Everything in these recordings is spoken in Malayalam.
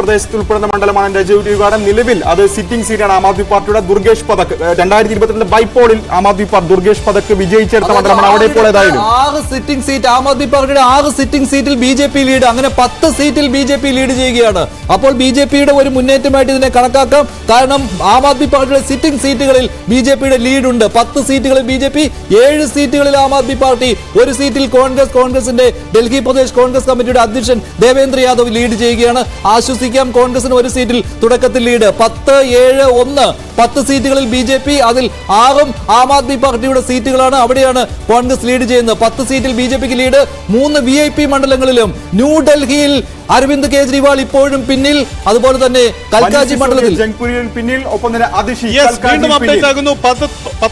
പ്രദേശത്ത് ഉൾപ്പെടുന്ന മണ്ഡലമാണ് രജൌരി വിഭാഗം. നിലവിൽ അത് സിറ്റിംഗ് സീറ്റാണ് ആം ആദ്മി പാർട്ടിയുടെ ദുർഗേഷ് പഥക്. 2022 ബൈപോളിൽ ആം ആദ്മി പാർട്ടി ദുർഗേഷ് പഥക് വിജയിച്ചെടുത്ത മണ്ഡലമാണ്. അവിടെ ഇപ്പോൾ ഏതായാലും 6 സിറ്റിംഗ് സീറ്റ് ആം ആദ്മി പാർട്ടിയുടെ 6 സിറ്റിംഗ് സീറ്റിൽ BJP ലീഡ്, അങ്ങനെ 10 സീറ്റിൽ BJP ലീഡ് ചെയ്യുകയാണ്. അപ്പോൾ BJPയുടെ ഒരു മുന്നേറ്റമായിട്ട് ഇതിനെ കണക്കാക്കാം. കാരണം ആം ആദ്മി പാർട്ടിയുടെ സിറ്റിംഗ് സീറ്റുകളിൽ BJPയുടെ ലീഡ് ഉണ്ട്. 10 സീറ്റുകളിൽ BJP, 7 സീറ്റുകളിൽ ആം ആദ്മി പാർട്ടി, 1 സീറ്റിൽ കോൺഗ്രസിന്റെ ഡൽഹി പ്രദേശ് കോൺഗ്രസ് കമ്മിറ്റിയുടെ അധ്യക്ഷൻ ദേവേന്ദ്ര യാദവ് ലീഡ് ചെയ്യുകയാണ്. ആശ്വസിക്കാം, കോൺഗ്രസിന് 1 സീറ്റിൽ തുടക്കത്തിൽ ലീഡ്. 10-7-1 10 സീറ്റുകളിൽ BJP, അതിൽ 6 ആം ആദ്മി പാർട്ടിയുടെ സീറ്റുകളാണ്. അവിടെയാണ് കോൺഗ്രസ് ലീഡ് ചെയ്യുന്നത്. 10 സീറ്റിൽ BJPക്ക് ലീഡ്. 3 VIP മണ്ഡലങ്ങളിലും ന്യൂഡൽഹിയിൽ അരവിന്ദ് കെജ്രിവാൾ ഇപ്പോഴും പിന്നിൽ, അതുപോലെ തന്നെ കൽക്കാജി മണ്ഡലത്തിൽ ജംഗ്പൂരിൽ പിന്നിൽ, ഒപ്പം തന്നെ അതിഷി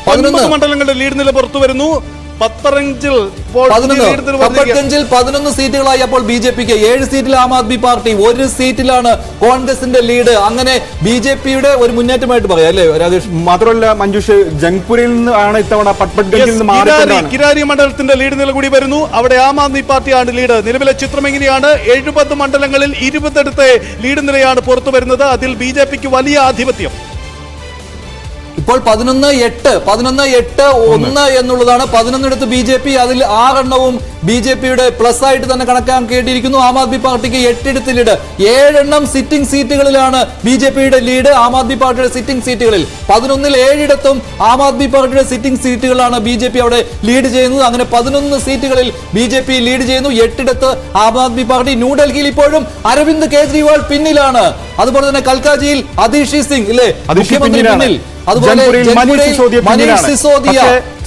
19 മണ്ഡലങ്ങളുടെ ലീഡ് നില പുറത്തു വരുന്നു. 11 സീറ്റുകളായി അപ്പോൾ BJPക്ക്. 7 സീറ്റിൽ ആം ആദ്മി പാർട്ടി, 1 സീറ്റിലാണ് കോൺഗ്രസിന്റെ ലീഡ്. അങ്ങനെ BJPയുടെ ഒരു മുന്നേറ്റമായിട്ട് പറയാം അല്ലേ രാജേഷ്? മാത്രമല്ല മഞ്ജുഷ്, ജംഗ്പൂരിൽ നിന്നാണ് ഇത്തവണ പട്പട്ഗഞ്ചിൽ നിന്ന് മാറി കിരാരി മണ്ഡലത്തിന്റെ ലീഡ് നില കൂടി വരുന്നു. അവിടെ ആം ആദ്മി പാർട്ടിയാണ് ലീഡ്. നിലവിലെ ചിത്രം എങ്ങനെയാണ്? 70 മണ്ഡലങ്ങളിൽ 20 ലീഡ് നിലയാണ് പുറത്തു വരുന്നത്. അതിൽ BJPക്ക് വലിയ ആധിപത്യം. ഇപ്പോൾ 11-8-1 എന്നുള്ളതാണ്. 11 BJP, അതിൽ 6 BJPയുടെ പ്ലസ് ആയിട്ട് തന്നെ കണക്കാക്കിയിരിക്കുന്നു. ആം ആദ്മി പാർട്ടിക്ക് 8 ലീഡ്. 7 സിറ്റിംഗ് സീറ്റുകളിലാണ് BJPയുടെ ലീഡ്. ആം ആദ്മി പാർട്ടിയുടെ സിറ്റിംഗ് സീറ്റുകളിൽ 11 7 ആം ആദ്മി പാർട്ടിയുടെ സിറ്റിംഗ് സീറ്റുകളാണ് BJP അവിടെ ലീഡ് ചെയ്യുന്നത്. അങ്ങനെ 11 സീറ്റുകളിൽ BJP ലീഡ് ചെയ്യുന്നു. 8 ആം ആദ്മി പാർട്ടി. ന്യൂഡൽഹിയിൽ ഇപ്പോഴും അരവിന്ദ് കെജ്രിവാൾ പിന്നിലാണ്. അതുപോലെ തന്നെ കൽക്കാജിയിൽ അതിഷി സിംഗ് ഇല്ലേ മുഖ്യമന്ത്രി പിന്നിൽ. അതുപോലെ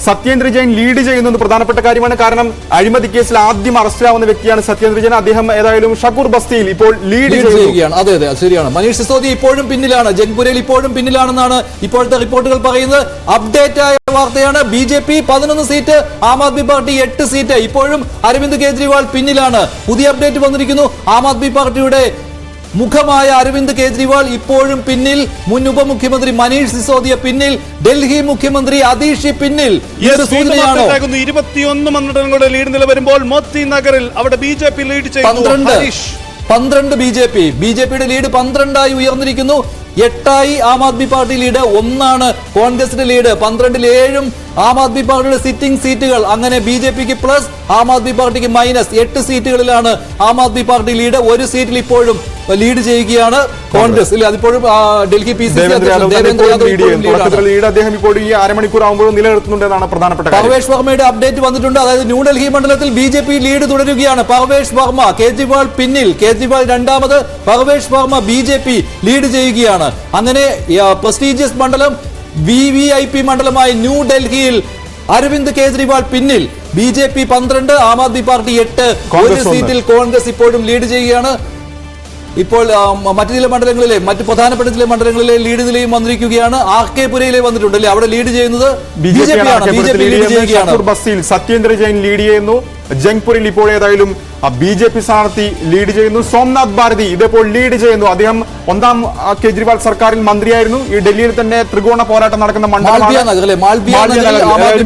സത്യേന്ദ്ര ജെയിൻ ലീഡ് ചെയ്യുന്നത് പ്രധാനപ്പെട്ട കാര്യമാണ്. കാരണം അഴിമതി കേസിൽ ആദ്യം അറസ്റ്റിലാവുന്ന വ്യക്തിയാണ് സത്യേന്ദ്ര ജെയിൻ. അദ്ദേഹം ഏതായാലും ഷക്കൂർ ബസ്തിയിൽ ഇപ്പോൾ ലീഡ് ചെയ്യുകയാണ്. അതെ അതെ ശരിയാണ്. മനീഷ് സിസോദിയ ഇപ്പോഴും പിന്നിലാണ്. ജംഗ്പൂരിൽ ഇപ്പോഴും പിന്നിലാണെന്നാണ് ഇപ്പോഴത്തെ റിപ്പോർട്ടുകൾ പറയുന്നത്. അപ്ഡേറ്റ് ആയ വാർത്തയാണ്. BJP 11 seat, Aam Aadmi party 8 seat. ഇപ്പോഴും അരവിന്ദ് കെജ്രിവാൾ പിന്നിലാണ്. പുതിയ അപ്ഡേറ്റ് വന്നിരിക്കുന്നു. ആം ആദ്മി പാർട്ടിയുടെ മുഖമായ അരവിന്ദ് കെജ്രിവാൾ ഇപ്പോഴും പിന്നിൽ. മുൻ ഉപമുഖ്യമന്ത്രി മനീഷ് സിസോദിയ പിന്നിൽ. ഡൽഹി മുഖ്യമന്ത്രി അതിഷി പിന്നിൽ. 21 മണ്ഡലങ്ങളുടെ ലീഡ് നില വരുമ്പോൾ മോത്തി നഗറിൽ അവിടെ BJP ലീഡ് ചെയ്യുന്നു. 12 BJPയുടെ lead 12 ഉയർന്നിരിക്കുന്നു. 8 Aam Aadmi party lead, 1 കോൺഗ്രസിന്റെ ലീഡ്. 12-ൽ 7 ആം ആദ്മി പാർട്ടിയുടെ സിറ്റിംഗ് സീറ്റുകൾ. അങ്ങനെ BJPക്ക് പ്ലസ്, ആം ആദ്മി പാർട്ടിക്ക് minus. 8 സീറ്റുകളിലാണ് Aam Aadmi party lead. 1 സീറ്റിൽ ഇപ്പോഴും ലീഡ് ചെയ്യുകയാണ് കോൺഗ്രസ്. അതിപ്പോഴും ഡൽഹി PCC അദ്ദേഹം ഇപ്പോൾ ഈ അരമണിക്കൂർ ആകുമ്പോഴും നിലനിർത്തുന്നുണ്ടെന്നാണ് പ്രധാനപ്പെട്ട. പർവേഷ് വർമ്മയുടെ അപ്ഡേറ്റ് വന്നിട്ടുണ്ട്. അതായത് ന്യൂഡൽഹി മണ്ഡലത്തിൽ BJP ലീഡ് തുടരുകയാണ്. പർവേഷ് വർമ്മ, കേജ്രിവാൾ പിന്നിൽ. കേജ്രിവാൾ രണ്ടാമത്, പർവേഷ് വർമ്മ BJP ലീഡ് ചെയ്യുകയാണ്. അങ്ങനെ പ്രസ്റ്റീജിയസ് മണ്ഡലം VVIP മണ്ഡലമായ ന്യൂഡൽഹിയിൽ അരവിന്ദ് കെജ്രിവാൾ പിന്നിൽ. BJP 12, Aam Aadmi party 8. 1 സീറ്റിൽ കോൺഗ്രസ് ഇപ്പോഴും ലീഡ് ചെയ്യുകയാണ്. ഇപ്പോൾ മറ്റു പ്രധാനപ്പെട്ട ചില മണ്ഡലങ്ങളിലെ ലീഡ് നിലയും വന്നിരിക്കുകയാണ്. RK പുരയിലെ വന്നിട്ടുണ്ട് അല്ലേ? അവിടെ ലീഡ് ചെയ്യുന്നത് BJP ആണ്. BJP ലീഡ് ചെയ്യുകയാണ്. സത്യേന്ദ്ര ജെയിൻ ലീഡ് ചെയ്യുന്നു. ജംഗ്പൂരിൽ ഇപ്പോൾ ഏതായാലും BJP സ്ഥാനാർത്ഥി ലീഡ് ചെയ്യുന്നു. സോംനാഥ് ഭാരതി ഇതിപ്പോൾ ലീഡ് ചെയ്യുന്നു. അദ്ദേഹം 1ാം കെജ്രിവാൾ സർക്കാരിൽ മന്ത്രിയായിരുന്നു. ഈ ഡൽഹിയിൽ തന്നെ ത്രികോണ പോരാട്ടം നടക്കുന്ന മണ്ഡലമാണ്.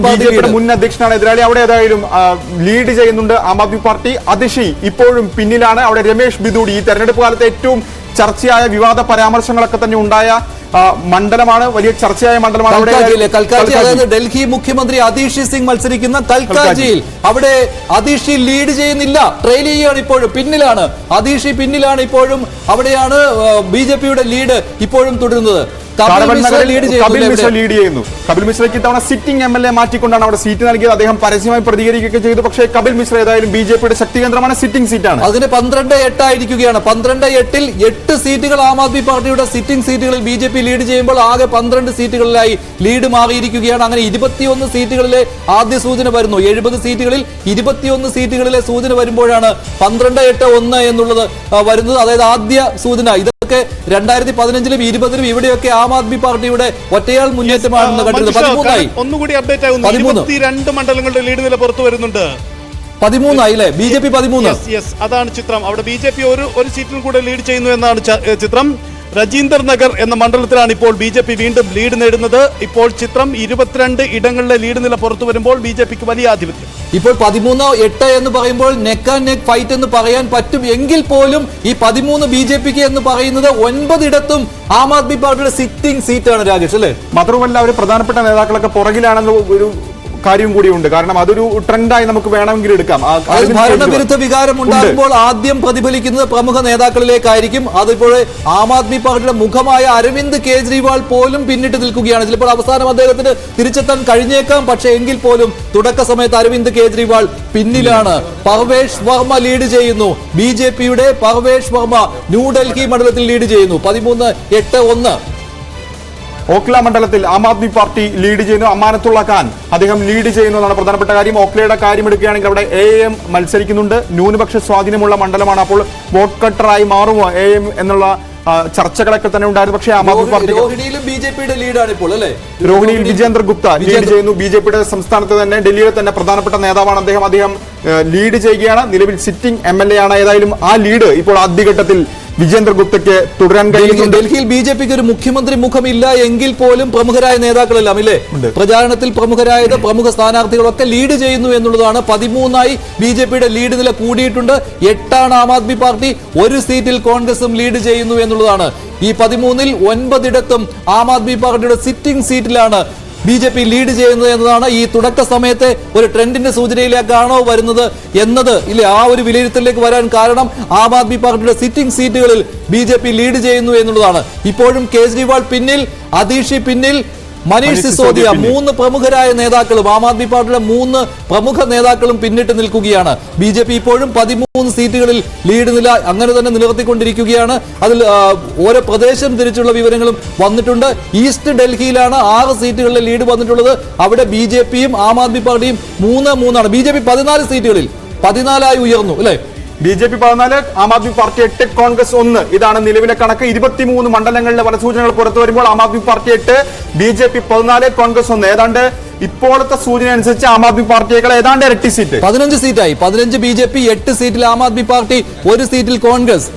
BJPയുടെ മുൻ അധ്യക്ഷനാണ് എതിരാളി. അവിടെ ഏതായാലും ലീഡ് ചെയ്യുന്നുണ്ട് ആം ആദ്മി പാർട്ടി. അതിഷി ഇപ്പോഴും പിന്നിലാണ്. അവിടെ രമേഷ് ബിദൂടി, ഈ തെരഞ്ഞെടുപ്പ് കാലത്ത് ഏറ്റവും ചർച്ചയായ വിവാദ പരാമർശങ്ങളൊക്കെ തന്നെ ഉണ്ടായ മണ്ഡലമാണ്. വലിയ ചർച്ചയായ മണ്ഡലമാണ്. കൽക്കാജി, അതായത് ഡൽഹി മുഖ്യമന്ത്രി അതിഷി സിംഗ് മത്സരിക്കുന്ന കൽക്കാജിയിൽ അവിടെ അതിഷി ലീഡ് ചെയ്യുന്നില്ല, ട്രെയിൽ ചെയ്യുകയാണ്. ഇപ്പോഴും പിന്നിലാണ് അതിഷി, പിന്നിലാണ് ഇപ്പോഴും. അവിടെയാണ് BJPയുടെ ലീഡ് ഇപ്പോഴും തുടരുന്നത്. കപിൽ മിശ്ര ലീഡ് ചെയ്യുന്നു. കപിൽ മിശ്രയ്ക്ക് ഇത്തവണ സിറ്റിംഗ് MLA മാറ്റിക്കൊണ്ടാണ് അവിടെ സീറ്റ് നൽകിയത്. അദ്ദേഹം പരസ്യമായി പ്രതികരിക്കുകയൊക്കെ ചെയ്തു. പക്ഷേ കപിൽ മിശ്ര ഏതായാലും BJPയുടെ ശക്തി കേന്ദ്രമാണ്, സിറ്റിംഗ് സീറ്റാണ്. അതിന് 12-8 ആയിരിക്കുകയാണ്. 12-8-ൽ 8 സീറ്റുകൾ ആം ആദ്മി പാർട്ടിയുടെ സിറ്റിംഗ് സീറ്റുകളിൽ BJP ലീഡ് ചെയ്യുമ്പോൾ ആകെ 12 സീറ്റുകളിലായി ലീഡ് മാറിയിരിക്കുകയാണ്. അങ്ങനെ 21 സീറ്റുകളിലെ ആദ്യ സൂചന വരുന്നു. 70 സീറ്റുകളിൽ 21 സീറ്റുകളിലെ സൂചന വരുമ്പോഴാണ് 12-8-1 എന്നുള്ളത് വരുന്നത്. അതായത് ആദ്യ സൂചന. ഇതൊക്കെ 2015-ലും 20-ലും ഇവിടെയൊക്കെ ആം ആദ്മി പാർട്ടിയുടെ ഒറ്റയാൾ മുന്നേറ്റമാണെന്ന് കണ്ടിരുന്നത്. 13 ഒന്നുകൂടി അപ്ഡേറ്റ് ആകുന്നു. 22 മണ്ഡലങ്ങളുടെ ലീഡ് നില പുറത്തു വരുന്നുണ്ട്. 13 ആയില്ലേ? BJP 13. അതാണ് ചിത്രം. അവിടെ BJP ഒരു സീറ്റിൽ കൂടെ ലീഡ് ചെയ്യുന്നു എന്നാണ് ചിത്രം. രജീന്ദർ നഗർ എന്ന മണ്ഡലത്തിലാണ് ഇപ്പോൾ BJP വീണ്ടും ലീഡ് നേടുന്നത്. ഇപ്പോൾ ചിത്രം 22 ഇടങ്ങളിലെ ലീഡ് നില പുറത്തു വരുമ്പോൾ BJPക്ക് വലിയ ആധിപത്യം. ഇപ്പോൾ 13-8 എന്ന് പറയുമ്പോൾ നെക്ക് ആൻഡ് നെക്ക് ഫൈറ്റ് എന്ന് പറയാൻ പറ്റും. എങ്കിൽ പോലും ഈ 13 BJPക്ക് എന്ന് പറയുന്നത് 9 ഇടത്തും ആം ആദ്മി പാർട്ടിയുടെ സിറ്റിംഗ് സീറ്റാണ് രാകേഷ്, അല്ലേ? മാത്രമല്ല അവർ പ്രധാനപ്പെട്ട നേതാക്കളൊക്കെ പുറകിലാണെന്ന് ഒരു കാര്യം കൂടിയുണ്ട്. കാരണം അതൊരു ട്രെൻഡായി നമുക്ക് വേണമെങ്കിൽ എടുക്കാം. ഭരണവിരുദ്ധ വികാരം ഉണ്ടാകുമ്പോൾ ആദ്യം പ്രതിഫലിക്കുന്നത് പ്രമുഖ നേതാക്കളിലേക്കായിരിക്കും. അതിപ്പോൾ ആം ആദ്മി പാർട്ടിയുടെ മുഖമായ അരവിന്ദ് കേജ്രിവാൾ പോലും പിന്നിട്ട് നിൽക്കുകയാണ്. ചിലപ്പോൾ അവസാനം അദ്ദേഹത്തിന് തിരിച്ചെത്താൻ കഴിഞ്ഞേക്കാം. പക്ഷേ എങ്കിൽ പോലും തുടക്ക സമയത്ത് അരവിന്ദ് കേജ്രിവാൾ പിന്നിലാണ്. പർവേഷ് വർമ്മ ലീഡ് ചെയ്യുന്നു. BJPയുടെ പർവേഷ് വർമ്മ ന്യൂഡൽഹി മണ്ഡലത്തിൽ ലീഡ് ചെയ്യുന്നു. 13-8-1. ഓഖ്ല മണ്ഡലത്തിൽ ആം ആദ്മി പാർട്ടി ലീഡ് ചെയ്യുന്നു. അമാനത്തുള്ള ഖാൻ അദ്ദേഹം ലീഡ് ചെയ്യുന്നു എന്നാണ് പ്രധാനപ്പെട്ട കാര്യം. ഓഖ്ലയുടെ കാര്യം എടുക്കുകയാണെങ്കിൽ അവിടെ AM മത്സരിക്കുന്നുണ്ട്. ന്യൂനപക്ഷ സ്വാധീനമുള്ള മണ്ഡലമാണ്. അപ്പോൾ വോട്ട് കട്ടറായി മാറുമോ AM എന്നുള്ള ചർച്ചകളൊക്കെ തന്നെ ഉണ്ടായിരുന്നു. പക്ഷേ ആം ആദ്മി പാർട്ടി രോഹിണിയിലും BJPയുടെ ലീഡാണ് ഇപ്പോൾ, അല്ലേ? രോഹിണിയിൽ വിജേന്ദർ ഗുപ്ത ലീഡ് ചെയ്യുന്നു. BJPയുടെ സംസ്ഥാനത്ത് തന്നെ ഡൽഹിയിലെ തന്നെ പ്രധാനപ്പെട്ട നേതാവാണ് അദ്ദേഹം ലീഡ് ചെയ്യുകയാണ്. നിലവിൽ സിറ്റിംഗ് MLA ആണ്. ഏതായാലും ആ ലീഡ് ഇപ്പോൾ ആദ്യഘട്ടത്തിൽ വിജേന്ദർ ഗുപ്തയ്ക്ക് തുടരാൻ കഴിയുന്നുണ്ട്. ഡൽഹിയിൽ BJPക്ക് ഒരു മുഖ്യമന്ത്രി മുഖമില്ല എങ്കിൽ പോലും പ്രമുഖരായ നേതാക്കളെല്ലാം, ഇല്ലേ, പ്രചാരണത്തിൽ പ്രമുഖരായത് പ്രമുഖ സ്ഥാനാർത്ഥികളൊക്കെ ലീഡ് ചെയ്യുന്നു എന്നുള്ളതാണ്. 13ആയി BJPയുടെ ലീഡ് നില കൂടിയിട്ടുണ്ട്. 8 ആം ആദ്മി പാർട്ടി. 1 സീറ്റിൽ കോൺഗ്രസും ലീഡ് ചെയ്യുന്നു എന്നുള്ളതാണ്. ഈ 13ൽ 9 ഇടത്തും ആം ആദ്മി പാർട്ടിയുടെ സിറ്റിംഗ് സീറ്റിലാണ് BJP ലീഡ് ചെയ്യുന്നത് എന്നതാണ് ഈ തുടക്ക സമയത്തെ ഒരു ട്രെൻഡിന്റെ സൂചനയിലേക്കാണോ വരുന്നത് എന്നത്, ഇല്ലേ, ആ ഒരു വിലയിരുത്തലിലേക്ക് വരാൻ കാരണം ആം ആദ്മി പാർട്ടിയുടെ സിറ്റിംഗ് സീറ്റുകളിൽ BJP ലീഡ് ചെയ്യുന്നു എന്നുള്ളതാണ്. ഇപ്പോഴും കേജ്രിവാൾ പിന്നിൽ, അതീഷി പിന്നിൽ, മനീഷ് സിസോദിയ, 3 പ്രമുഖരായ നേതാക്കളും ആം ആദ്മി പാർട്ടിയുടെ 3 പ്രമുഖ നേതാക്കളും പിന്നിട്ട് നിൽക്കുകയാണ്. BJP ഇപ്പോഴും 13 സീറ്റുകളിൽ ലീഡ് നില അങ്ങനെ തന്നെ നിലനിർത്തിക്കൊണ്ടിരിക്കുകയാണ്. അതിൽ ഓരോ പ്രദേശം തിരിച്ചുള്ള വിവരങ്ങളും വന്നിട്ടുണ്ട്. ഈസ്റ്റ് ഡൽഹിയിലാണ് 6 സീറ്റുകളിലെ ലീഡ് വന്നിട്ടുള്ളത്. അവിടെ BJPയും ആം ആദ്മി പാർട്ടിയും 3-3 BJP 14 സീറ്റുകളിൽ 14ആയി ഉയർന്നു, അല്ലെ? BJP 14, Aam Aadmi party 8, Congress 1. ഇതാണ് നിലവിലെ കണക്ക്. 23 മണ്ഡലങ്ങളിലെ പല സൂചനകൾ പുറത്തു വരുമ്പോൾ ആം ആദ്മി പാർട്ടി 8, BJP 14, കോൺഗ്രസ് 1. ഏതാണ്ട് ഇപ്പോഴത്തെ സൂചന അനുസരിച്ച് ആം ആദ്മി പാർട്ടിയേക്കാൾ ഏതാണ്ട് ഇരട്ടി സീറ്റ്. 15 സീറ്റായി. 15 BJP, 8 സീറ്റിൽ ആം ആദ്മി പാർട്ടി, 1 സീറ്റിൽ കോൺഗ്രസ്.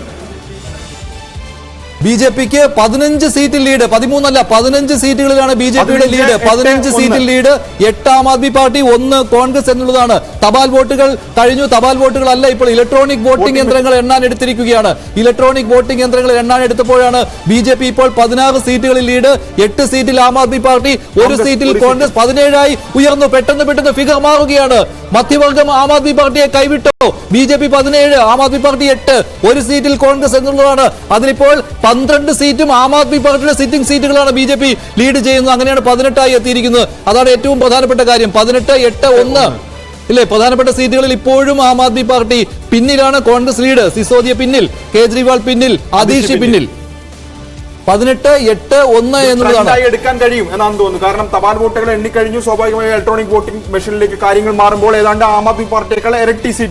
BJPക്ക് 15 സീറ്റിൽ ലീഡ്. 13 അല്ല, 15 സീറ്റുകളിലാണ് BJPയുടെ ലീഡ്. 15 സീറ്റിൽ ലീഡ്. 8 ആം ആദ്മി പാർട്ടി, 1 കോൺഗ്രസ് എന്നുള്ളതാണ്. തപാൽ വോട്ടുകൾ കഴിഞ്ഞു. തപാൽ വോട്ടുകളല്ല, ഇപ്പോൾ ഇലക്ട്രോണിക് വോട്ടിംഗ് യന്ത്രങ്ങൾ എണ്ണാൻ എടുത്തിരിക്കുകയാണ്. ഇലക്ട്രോണിക് വോട്ടിംഗ് യന്ത്രങ്ങൾ എണ്ണാൻ എടുത്തപ്പോഴാണ് BJP ഇപ്പോൾ 16 സീറ്റുകളിൽ ലീഡ്. 8 സീറ്റിൽ ആം ആദ്മി പാർട്ടി, 1 സീറ്റിൽ കോൺഗ്രസ്. 17ആയി ഉയർന്നു. പെട്ടെന്ന് ഫിഗർ മാറുകയാണ്. മധ്യവർഗം ആം ആദ്മി പാർട്ടിയെ കൈവിട്ടോ. BJP 17, ആം ആദ്മി പാർട്ടി 8, 1 സീറ്റിൽ കോൺഗ്രസ് എന്നുള്ളതാണ്. അതിലിപ്പോൾ 12 സീറ്റും ആം ആദ്മി പാർട്ടിയുടെ സിറ്റിംഗ് സീറ്റുകളാണ് BJP ലീഡ് ചെയ്യുന്നത്. അങ്ങനെയാണ് 18ആയി എത്തിയിരിക്കുന്നത്. അതാണ് ഏറ്റവും പ്രധാനപ്പെട്ട കാര്യം. 18-8-1, ഇല്ലേ? പ്രധാനപ്പെട്ട സീറ്റുകളിൽ ഇപ്പോഴും ആം ആദ്മി പാർട്ടി പിന്നിലാണ്. കോൺഗ്രസ് ലീഡ്. സിസോദിയ പിന്നിൽ, കേജ്രിവാൾ പിന്നിൽ, അതീഷി പിന്നിൽ. 18-8-1 എന്നുള്ളതാണ് എടുക്കാൻ കഴിയും എന്നാണ് തോന്നുന്നു. കാരണം തപാൽ വോട്ടുകൾ എണ്ണിക്കഴിഞ്ഞു. സ്വാഭാവികമായി ഇലക്ട്രോണിക് വോട്ടിംഗ് മെഷീനിലേക്ക് കാര്യങ്ങൾ മാറുമ്പോൾ ഏതാണ്ട് ആം ആദ്മി പാർട്ടിയേക്കാൾ ഇരട്ടി സീറ്റ്